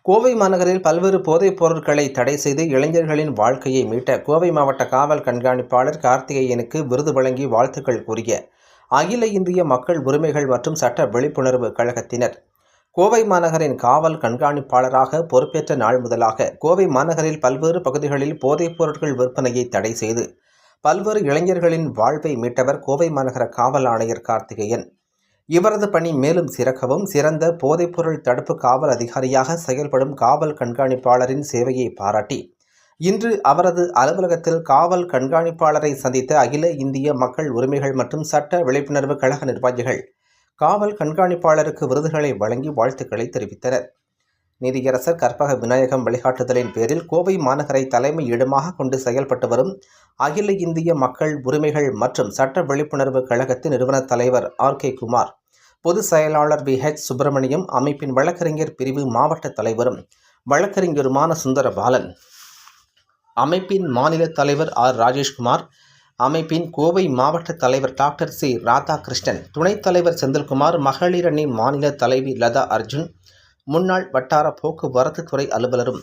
கோவை மாநகரில் பல்வேறு போதைப் பொருட்களை தடை செய்து இளைஞர்களின் வாழ்க்கையை மீட்ட கோவை மாவட்ட காவல் கண்காணிப்பாளர் கார்த்திகேயனுக்கு விருது வழங்கி வாழ்த்துக்கள் கூறிய அகில இந்திய மக்கள் உரிமைகள் மற்றும் சட்ட விழிப்புணர்வு கழகத்தினர் கோவை மாநகரின் காவல் கண்காணிப்பாளராக பொறுப்பேற்ற நாள் முதலாக கோவை மாநகரில் பல்வேறு பகுதிகளில் போதைப் பொருட்கள் விற்பனையை தடை செய்து பல்வேறு இளைஞர்களின் வாழ்வை மீட்டவர் கோவை மாநகர காவல் ஆணையர் கார்த்திகேயன். இவரது பணி மேலும் சிறக்கவும் சிறந்த போதைப்பொருள் தடுப்பு காவல் அதிகாரியாக செயல்படும் காவல் கண்காணிப்பாளரின் சேவையை பாராட்டி இன்று அவரது அலுவலகத்தில் காவல் கண்காணிப்பாளரை சந்தித்த அகில இந்திய மக்கள் உரிமைகள் மற்றும் சட்ட விழிப்புணர்வு கழக நிர்வாகிகள் காவல் கண்காணிப்பாளருக்கு விருதுகளை வழங்கி வாழ்த்துக்களை தெரிவித்தனர். நீதியரசர் கற்பக விநாயகம் வழிகாட்டுதலின் பேரில் கோவை மாநகரை தலைமை இடமாக கொண்டு செயல்பட்டு வரும் அகில இந்திய மக்கள் உரிமைகள் மற்றும் சட்ட விழிப்புணர்வு கழகத்தின் நிறுவன தலைவர் ஆர்.கே. குமார், பொதுச் செயலாளர் வி.ஹெச். சுப்பிரமணியம், அமைப்பின் வழக்கறிஞர் பிரிவு மாவட்ட தலைவரும் வழக்கறிஞருமான சுந்தரபாலன், அமைப்பின் மாநில தலைவர் ஆர். ராஜேஷ்குமார், அமைப்பின் கோவை மாவட்ட தலைவர் டாக்டர் சி. ராதாகிருஷ்ணன், துணைத் தலைவர் செந்தில்குமார், மகளிர் அணி மாநில தலைவி லதா அர்ஜுன், முன்னாள் வட்டார போக்குவரத்து துறை அலுவலரும்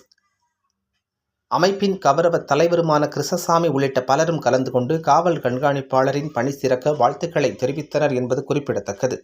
அமைப்பின் கௌரவ தலைவருமான கிருஷ்ணசாமி உள்ளிட்ட பலரும் கலந்து கொண்டு காவல் கண்காணிப்பாளரின் பணி சிறக்க வாழ்த்துக்களை தெரிவித்தனர் என்பது குறிப்பிடத்தக்கது.